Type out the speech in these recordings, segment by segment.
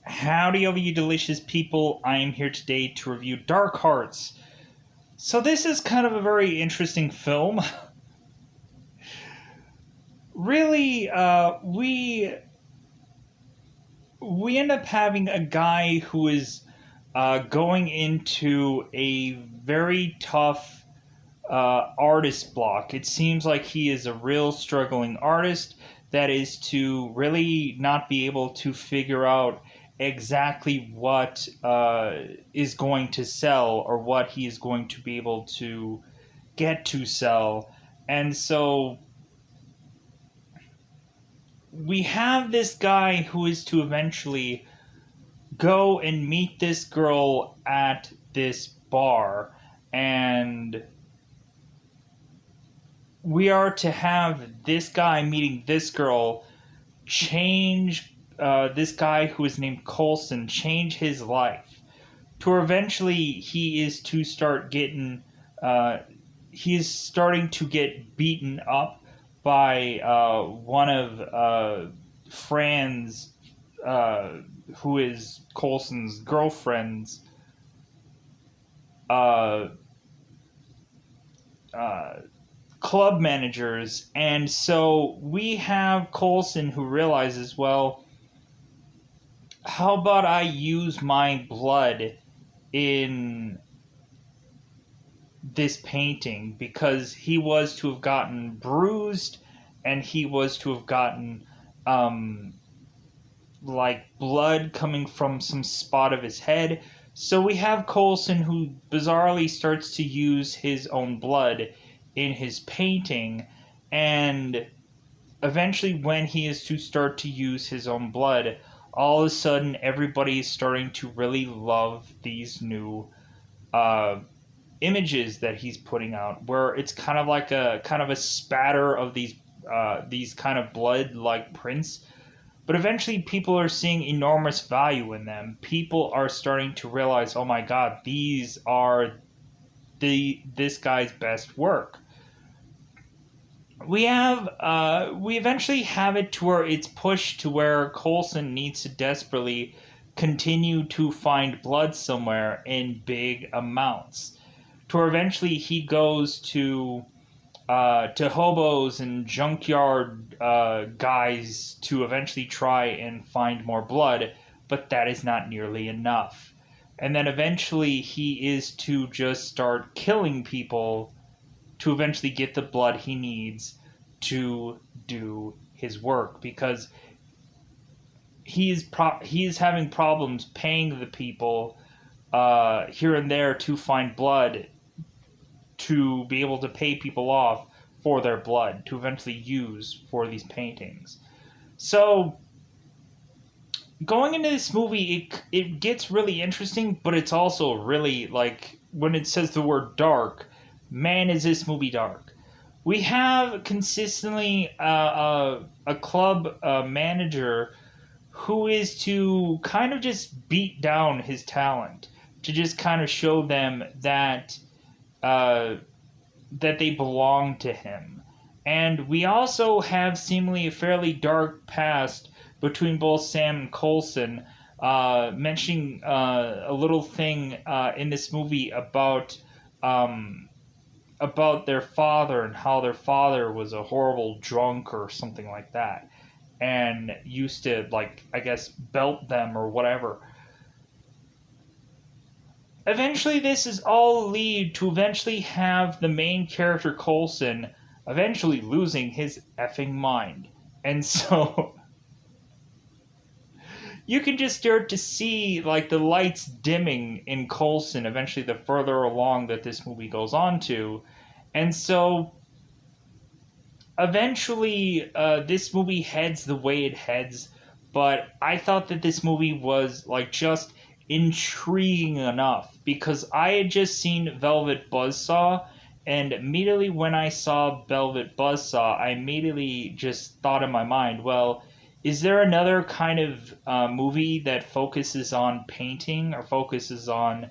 Howdy, all you delicious people. I am here today to review Dark Hearts. So, this is kind of a very interesting film. Really, we end up having a guy who is going into a very tough artist block. It seems like he is a real struggling artist that is to really not be able to figure out exactly what is going to sell or what he is going to be able to get to sell. And so we have this guy who is to eventually go and meet this girl at this bar, and we are to have this guy meeting this girl change this guy who is named Coulson change his life to eventually he is to start getting he is starting to get beaten up by one of Fran's who is Coulson's girlfriend's uh, uh, club managers. And so we have Coulson who realizes, well, how about I use my blood in this painting, because he was to have gotten bruised and he was to have gotten like blood coming from some spot of his head. So we have Coulson who bizarrely starts to use his own blood in his painting, and eventually when he is to start to use his own blood, all of a sudden everybody is starting to really love these new images that he's putting out, where it's kind of like a kind of a spatter of these kind of blood like prints. But eventually people are seeing enormous value in them. People are starting to realize, oh my god, these are this guy's best work. We eventually have it to where it's pushed to where Coulson needs to desperately continue to find blood somewhere in big amounts, to where eventually he goes to hobos and junkyard guys to eventually try and find more blood, but that is not nearly enough. And then eventually he is to just start killing people to eventually get the blood he needs to do his work, because he is having problems paying the people here and there to find blood, to be able to pay people off for their blood to eventually use for these paintings. So going into this movie, it gets really interesting, but it's also really, like, when it says the word dark, man, is this movie dark. We have consistently a club manager who is to kind of just beat down his talent, to just kind of show them that that they belong to him. And we also have seemingly a fairly dark past between both Sam and Coulson, mentioning a little thing in this movie about their father, and how their father was a horrible drunk or something like that, and used to, like, I guess, belt them or whatever. Eventually this is all lead to eventually have the main character Coulson eventually losing his effing mind. And so you can just start to see, like, the lights dimming in Coulson eventually the further along that this movie goes on to. And so eventually this movie heads the way it heads, but I thought that this movie was, like, just intriguing enough, because I had just seen Velvet Buzzsaw, and immediately when I saw Velvet Buzzsaw, I immediately just thought in my mind, well, is there another kind of movie that focuses on painting or focuses on,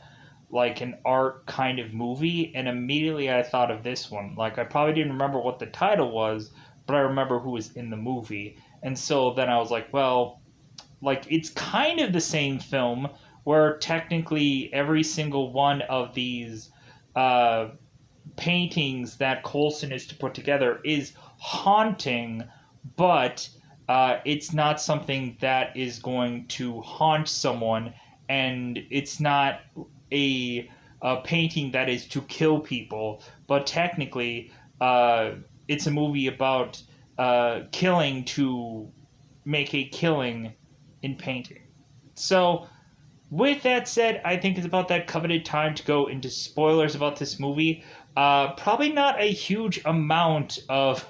like, an art kind of movie? And immediately I thought of this one. Like, I probably didn't remember what the title was, but I remember who was in the movie. And so then I was like, well, like it's kind of the same film where technically every single one of these uh, paintings that Coulson is to put together is haunting, but it's not something that is going to haunt someone, and it's not a, a painting that is to kill people, but technically, uh, it's a movie about killing to make a killing in painting. So, with that said, I think it's about that coveted time to go into spoilers about this movie. Probably not a huge amount of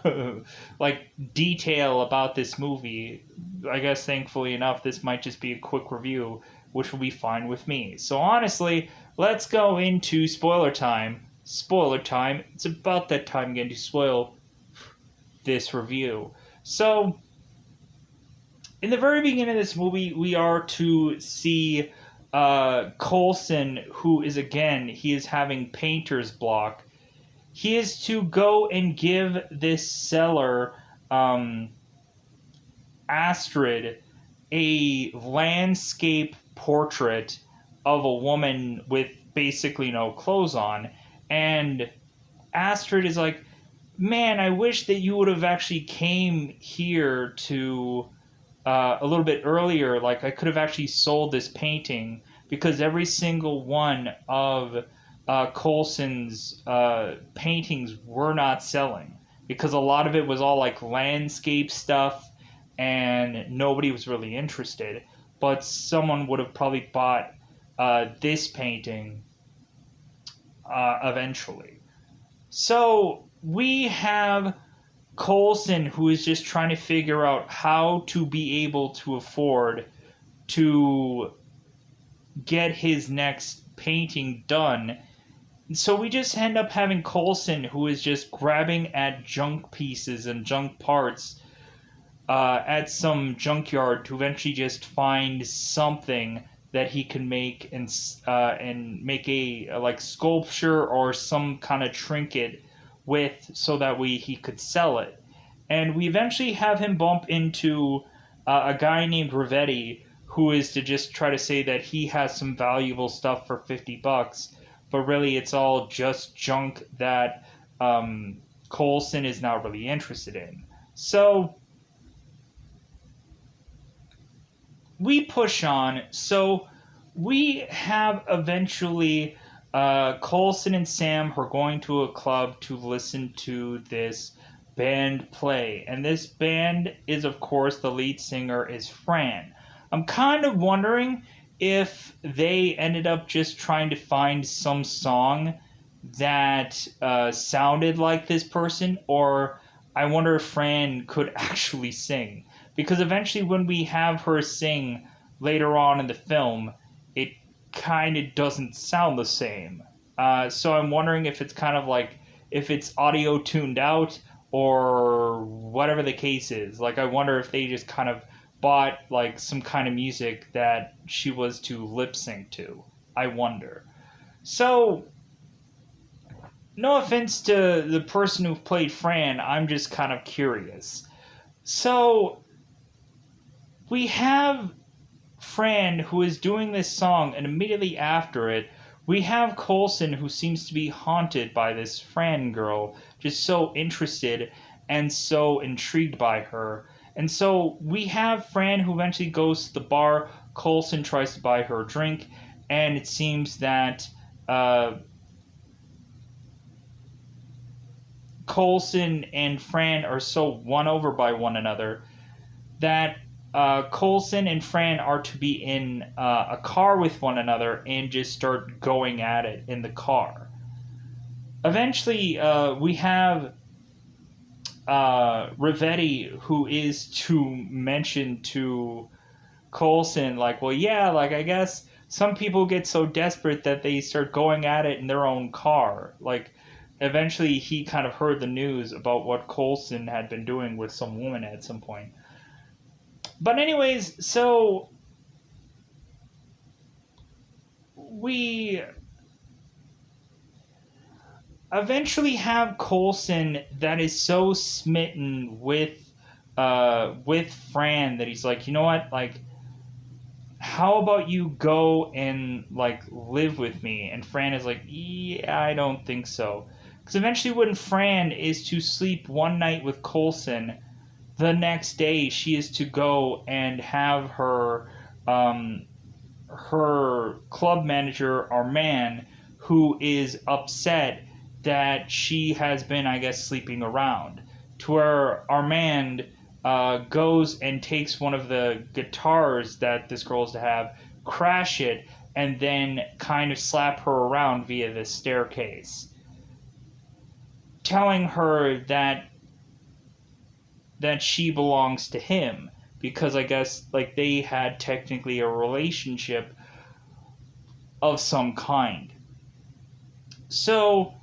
like detail about this movie. I guess thankfully enough, this might just be a quick review, which will be fine with me. So honestly, let's go into spoiler time. Spoiler time. It's about that time again to spoil this review. So, in the very beginning of this movie, we are to see Coulson, who is again, he is having painter's block. He is to go and give this seller, um, Astrid, a landscape portrait of a woman with basically no clothes on. And Astrid is like, man, I wish that you would have actually came here to a little bit earlier. Like I could have actually sold this painting because every single one of Coulson's paintings were not selling because a lot of it was all like landscape stuff and nobody was really interested. But someone would have probably bought this painting eventually. So we have Coulson, who is just trying to figure out how to be able to afford to get his next painting done. So we just end up having Coulson, who is just grabbing at junk pieces and junk parts at some junkyard to eventually just find something that he can make and make a like sculpture or some kind of trinket with, so that way he could sell it. And we eventually have him bump into a guy named Rivetti, who is to just try to say that he has some valuable stuff for $50, but really it's all just junk that Coulson is not really interested in. So we push on. So we have eventually Coulson and Sam are going to a club to listen to this band play. And this band is, of course, the lead singer is Fran. I'm kind of wondering if they ended up just trying to find some song that sounded like this person, or I wonder if Fran could actually sing. Because eventually, when we have her sing later on in the film, it kind of doesn't sound the same. So I'm wondering if it's kind of like, if it's audio tuned out or whatever the case is. Like, I wonder if they just kind of bought like some kind of music that she was to lip sync to. I wonder. So, no offense to the person who played Fran, I'm just kind of curious. So, we have Fran who is doing this song, and immediately after it, we have Coulson who seems to be haunted by this Fran girl, just so interested and so intrigued by her. And so we have Fran who eventually goes to the bar. Coulson tries to buy her a drink, and it seems that Coulson and Fran are so won over by one another that Coulson and Fran are to be in a car with one another and just start going at it in the car. Eventually, we have Rivetti, who is to mention to Coulson, like, well, yeah, like, I guess some people get so desperate that they start going at it in their own car. Like, eventually he kind of heard the news about what Coulson had been doing with some woman at some point. But anyways, so we eventually have Coulson that is so smitten with Fran that he's like, you know what, like, how about you go and like live with me? And Fran is like, yeah, I don't think so. Because eventually, when Fran is to sleep one night with Coulson, the next day she is to go and have um, her club manager Armand, who is upset that she has been, I guess, sleeping around, to where Armand goes and takes one of the guitars that this girl is to have, crash it, and then kind of slap her around via the staircase, telling her that she belongs to him because I guess like they had technically a relationship of some kind. So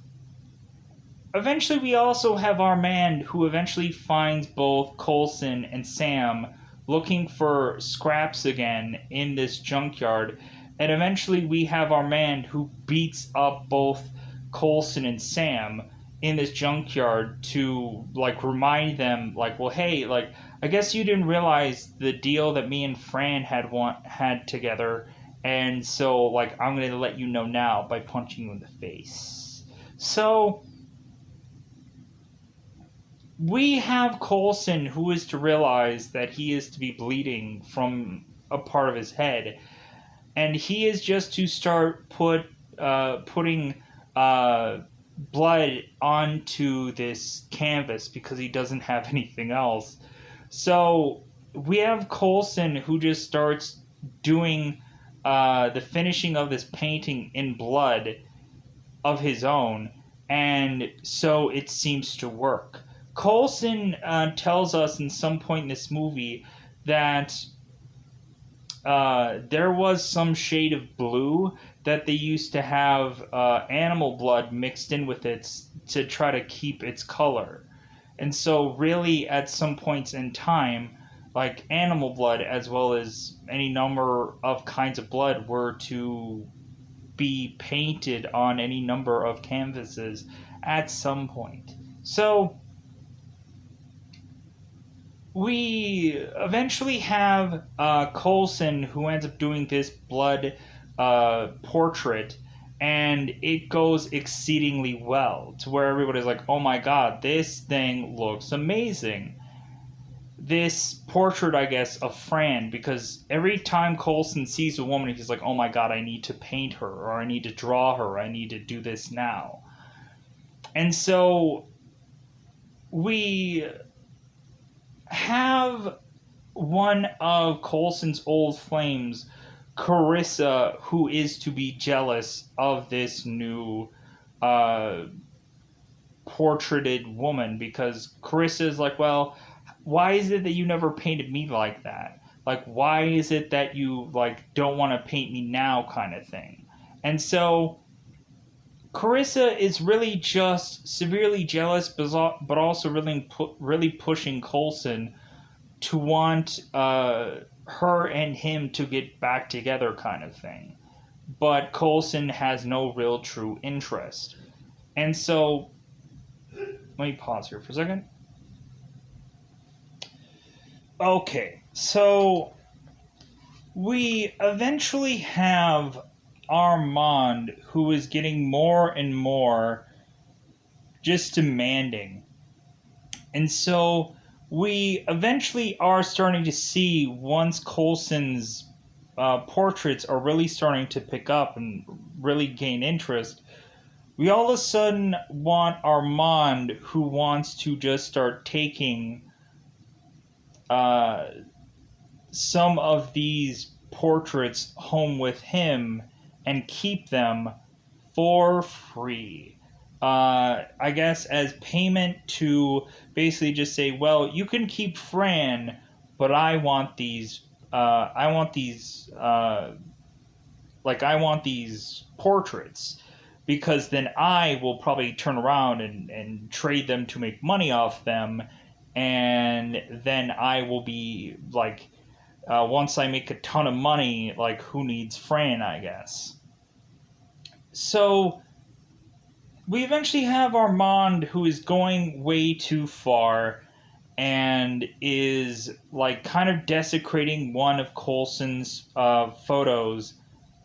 eventually we also have Armand who eventually finds both Coulson and Sam looking for scraps again in this junkyard. And eventually we have Armand who beats up both Coulson and Sam in this junkyard to like remind them like, well, hey, like I guess you didn't realize the deal that me and Fran had together, and so like I'm going to let you know now by punching you in the face. So we have Coulson who is to realize that he is to be bleeding from a part of his head, and he is just to start putting uh, blood onto this canvas because he doesn't have anything else. So we have Coulson who just starts doing the finishing of this painting in blood of his own, and so it seems to work. Coulson tells us in some point in this movie that there was some shade of blue that they used to have animal blood mixed in with it to try to keep its color. And so, really, at some points in time, like animal blood as well as any number of kinds of blood were to be painted on any number of canvases at some point. So, we eventually have Coulson who ends up doing this blood portrait, and it goes exceedingly well to where everybody's like, oh my god, this thing looks amazing. This portrait, I guess, of Fran, because every time Coulson sees a woman, he's like, oh my god, I need to paint her, or I need to draw her, I need to do this now. And so we have one of Coulson's old flames, Carissa, who is to be jealous of this new uh, portraited woman because Carissa is like, well, why is it that you never painted me like that? Like, why is it that you like don't want to paint me now, kind of thing? And so Carissa is really just severely jealous, but also really pushing Coulson to want her and him to get back together, kind of thing. But Coulson has no real true interest. And so, let me pause here for a second. Okay, so we eventually have Armand, who is getting more and more just demanding. And so we eventually are starting to see, once Coulson's portraits are really starting to pick up and really gain interest, we all of a sudden want Armand, who wants to just start taking uh, some of these portraits home with him and keep them for free. I guess as payment to basically just say, well, you can keep Fran, but I want these. I want these. I want these portraits because then I will probably turn around and trade them to make money off them, and then I will be like, once I make a ton of money, like who needs Fran, I guess. So we eventually have Armand, who is going way too far, and is like kind of desecrating one of Coulson's photos,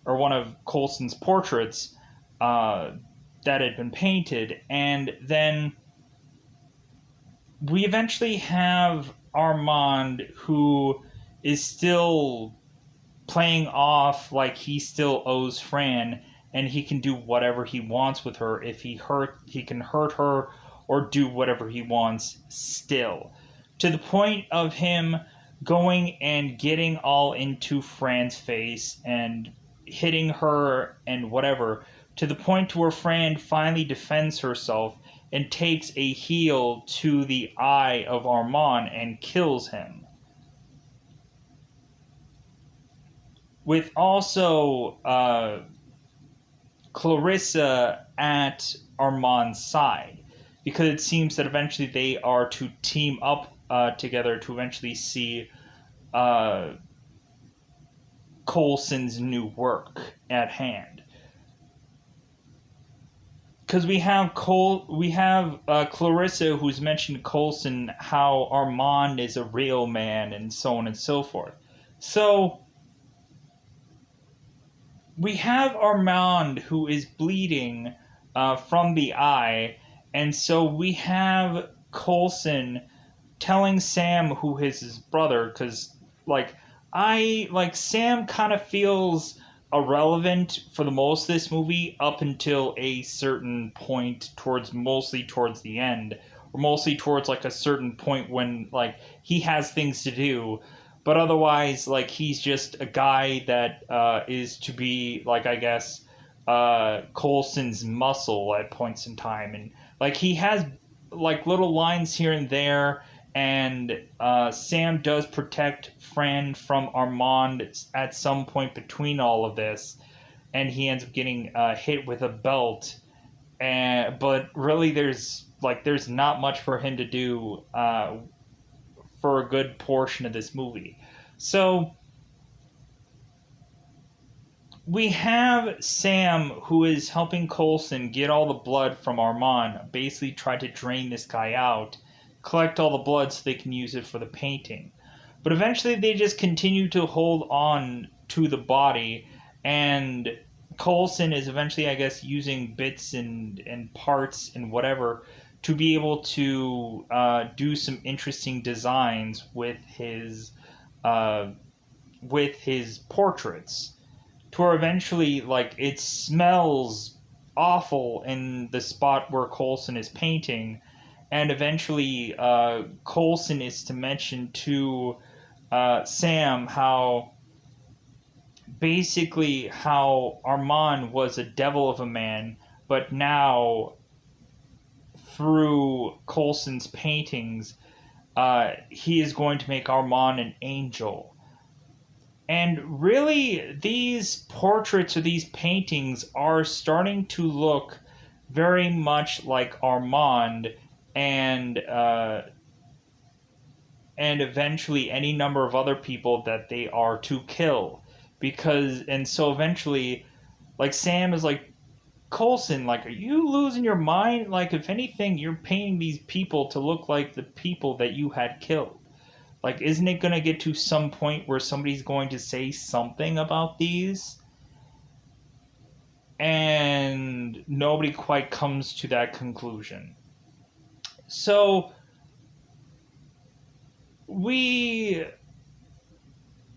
or one of Coulson's portraits uh, that had been painted. And then we eventually have Armand, who is still playing off like he still owes Fran, and he can do whatever he wants with her. If he can hurt her or do whatever he wants still, to the point of him going and getting all into Fran's face and hitting her and whatever, to the point to where Fran finally defends herself and takes a heel to the eye of Armand and kills him, with also Clarissa at Armand's side, because it seems that eventually they are to team up together to eventually see uh, Coulson's new work at hand. Because we have Clarissa, who's mentioned Coulson, how Armand is a real man, and so on and so forth. So we have Armand, who is bleeding from the eye, and so we have Coulson telling Sam, who is his brother, because Sam kind of feels irrelevant for the most of this movie up until a certain point, mostly towards the end, or mostly towards like a certain point when like he has things to do. But otherwise, like, he's just a guy that is to be, like, I guess, Coulson's muscle at points in time. And, like, he has, like, little lines here and there. And Sam does protect Fran from Armand at some point between all of this. And he ends up getting hit with a belt. But really, there's not much for him to do for a good portion of this movie. So we have Sam, who is helping Coulson get all the blood from Armand, basically try to drain this guy out, collect all the blood so they can use it for the painting. But eventually they just continue to hold on to the body, and Coulson is eventually, I guess, using bits and parts and whatever to be able to do some interesting designs uh, with his portraits, to where eventually, like, it smells awful in the spot where Coulson is painting, and eventually Coulson is to mention to Sam how Armand was a devil of a man, but now through Coulson's paintings, he is going to make Armand an angel. And really, these portraits or these paintings are starting to look very much like Armand, and and eventually any number of other people that they are to kill. So eventually, like, Sam is like, Coulson, like, are you losing your mind? Like, if anything, you're painting these people to look like the people that you had killed. Like, isn't it going to get to some point where somebody's going to say something about these? And nobody quite comes to that conclusion. So, we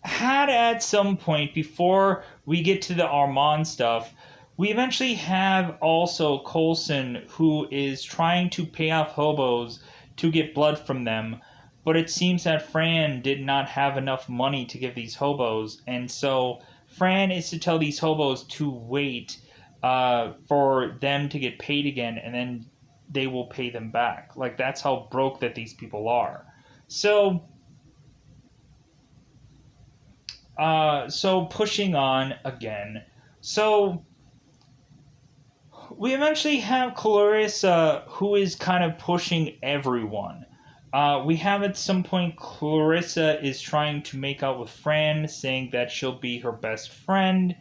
had at some point, before we get to the Armand stuff, we eventually have also Coulson, who is trying to pay off hobos to get blood from them, but it seems that Fran did not have enough money to give these hobos, and so Fran is to tell these hobos to wait for them to get paid again, and then they will pay them back. Like, that's how broke that these people are. So pushing on again. So we eventually have Clarissa, who is kind of pushing everyone. We have at some point Clarissa is trying to make out with Fran, saying that she'll be her best friend,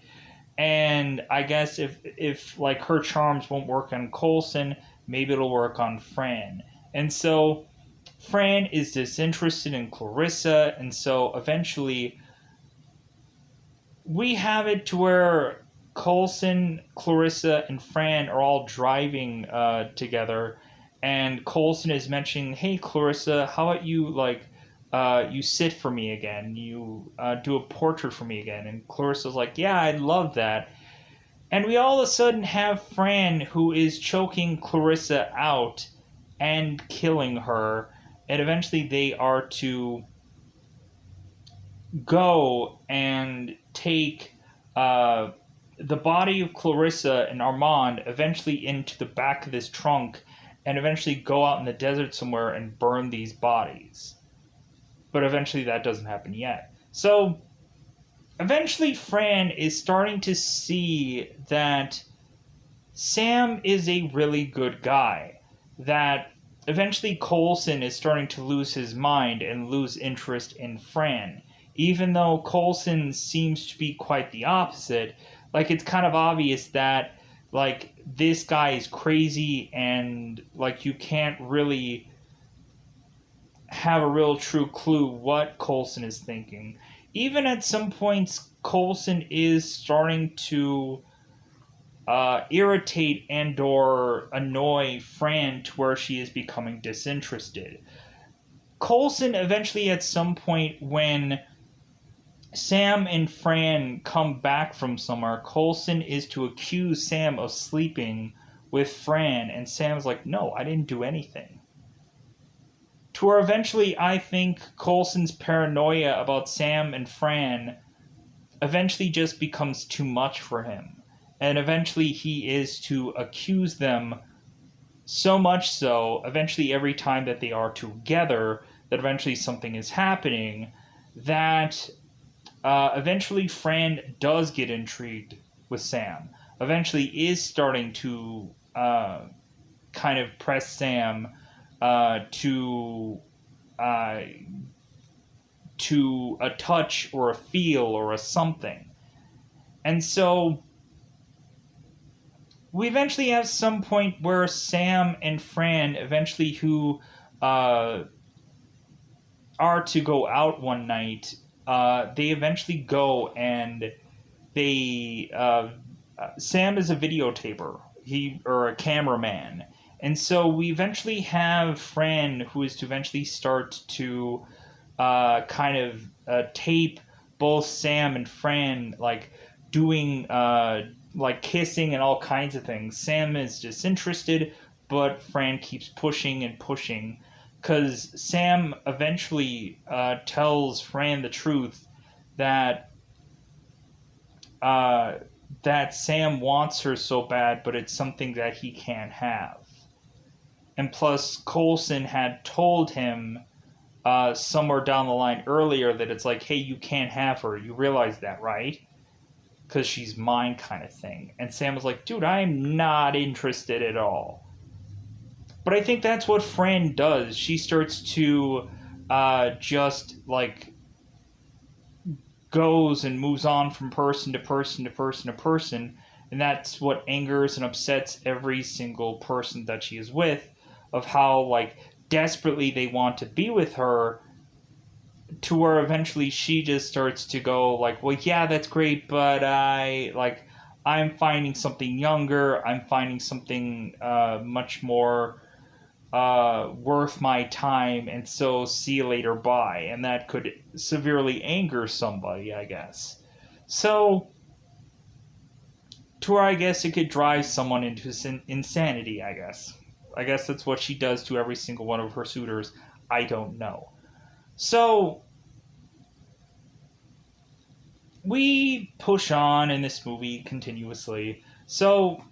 and I guess if like her charms won't work on Coulson, maybe it'll work on Fran. And so Fran is disinterested in Clarissa, and so eventually we have it to where Coulson, Clarissa, and Fran are all driving together, and Coulson is mentioning, "Hey, Clarissa, how about you you sit for me again? You do a portrait for me again?" And Clarissa's like, "Yeah, I'd love that." And we all of a sudden have Fran, who is choking Clarissa out and killing her, and eventually they are to go and take uh, the body of Clarissa and Armand eventually into the back of this trunk and eventually go out in the desert somewhere and burn these bodies. But eventually that doesn't happen yet. So eventually Fran is starting to see that Sam is a really good guy. That eventually Coulson is starting to lose his mind and lose interest in Fran. Even though Coulson seems to be quite the opposite, like it's kind of obvious that like this guy is crazy and like you can't really have a real true clue what Coulson is thinking. Even at some points, Coulson is starting to irritate and or annoy Fran to where she is becoming disinterested. Coulson eventually at some point when Sam and Fran come back from somewhere, Coulson is to accuse Sam of sleeping with Fran, and Sam's like, "No, I didn't do anything." To where eventually I think Coulson's paranoia about Sam and Fran eventually just becomes too much for him. And eventually he is to accuse them so much so, eventually every time that they are together, that eventually something is happening, that eventually Fran does get intrigued with Sam. Eventually is starting to kind of press Sam to uh, a touch or a feel or a something. And so we eventually have some point where Sam and Fran eventually who uh, are to go out one night, they eventually go and they Sam is a videotaper, he or a cameraman, and so we eventually have Fran who is to eventually start to kind of tape both Sam and Fran like doing like kissing and all kinds of things. Sam is disinterested, but Fran keeps pushing and pushing because Sam eventually tells Fran the truth that uh, that Sam wants her so bad, but it's something that he can't have. And plus, Coulson had told him somewhere down the line earlier that it's like, hey, you can't have her. You realize that, right? Because she's mine, kind of thing. And Sam was like, dude, I'm not interested at all. But I think that's what Fran does. She starts to just like goes and moves on from person to person to person to person, and that's what angers and upsets every single person that she is with, of how like desperately they want to be with her, to where eventually she just starts to go like, well, yeah, that's great, but I'm finding something younger, I'm finding something much more worth my time, and so see you later, bye. And that could severely anger somebody, I guess. So, to where I guess it could drive someone into insanity, I guess. I guess that's what she does to every single one of her suitors. I don't know. So, we push on in this movie continuously. So,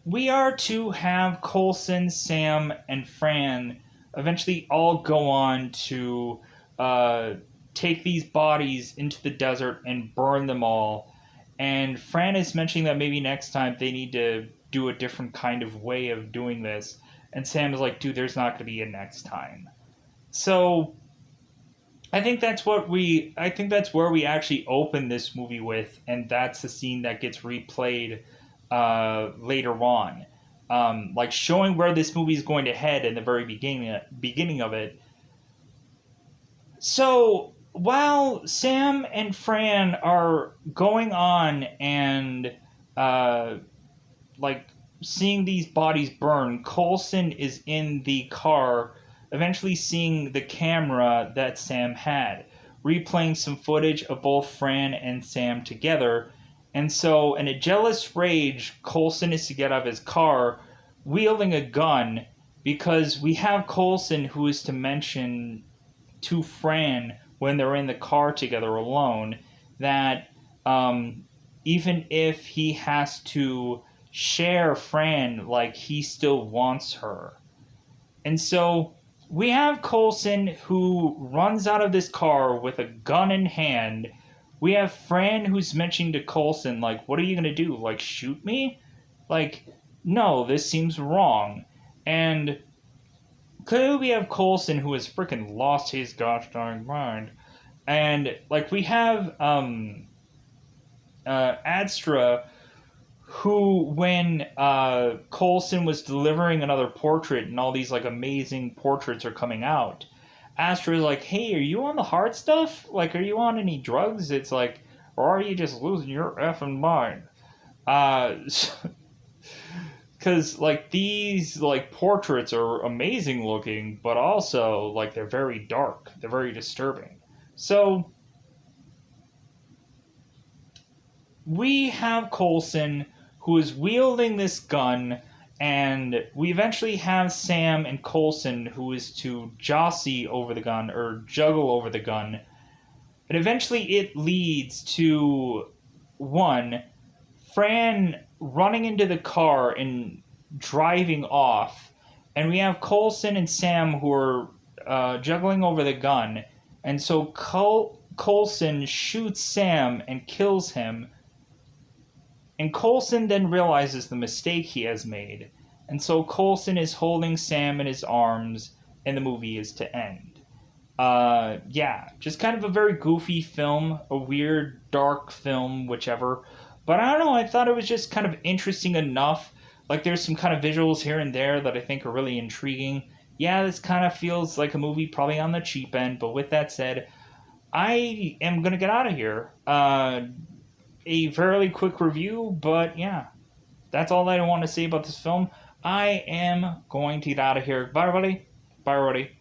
we are to have Coulson, Sam, and Fran eventually all go on to take these bodies into the desert and burn them all. And Fran is mentioning that maybe next time they need to do a different kind of way of doing this. And Sam is like, dude, there's not going to be a next time. So I think that's where we actually open this movie with, and that's the scene that gets replayed later on. like showing where this movie is going to head in the very beginning of it. So while Sam and Fran are going on and uh, like seeing these bodies burn, Coulson is in the car, eventually seeing the camera that Sam had, replaying some footage of both Fran and Sam together. And so, in a jealous rage, Coulson is to get out of his car, wielding a gun, because we have Coulson who is to mention to Fran when they're in the car together alone that even if he has to share Fran, like he still wants her. And so we have Coulson who runs out of this car with a gun in hand. We have Fran who's mentioning to Coulson, like, what are you going to do? Like, shoot me? Like, no, this seems wrong. And clearly we have Coulson who has freaking lost his gosh darn mind. And, like, we have Adstra who, when Coulson was delivering another portrait and all these like amazing portraits are coming out, Astra is like, "Hey, are you on the hard stuff? Like, are you on any drugs?" It's like, or are you just losing your effing mind? Because like these like portraits are amazing looking, but also like they're very dark, they're very disturbing. So we have Coulson who is wielding this gun, and we eventually have Sam and Coulson who is to jossy over the gun or juggle over the gun. And eventually it leads to one, Fran running into the car and driving off. And we have Coulson and Sam who are juggling over the gun. And so Coulson shoots Sam and kills him. And Coulson then realizes the mistake he has made. And so Coulson is holding Sam in his arms, and the movie is to end. Yeah, just kind of a very goofy film, a weird, dark film, whichever. But I don't know, I thought it was just kind of interesting enough. Like, there's some kind of visuals here and there that I think are really intriguing. Yeah, this kind of feels like a movie probably on the cheap end, but with that said, I am going to get out of here. A fairly quick review, but yeah, that's all I want to say about this film. I am going to get out of here. Bye, everybody. Bye, everybody.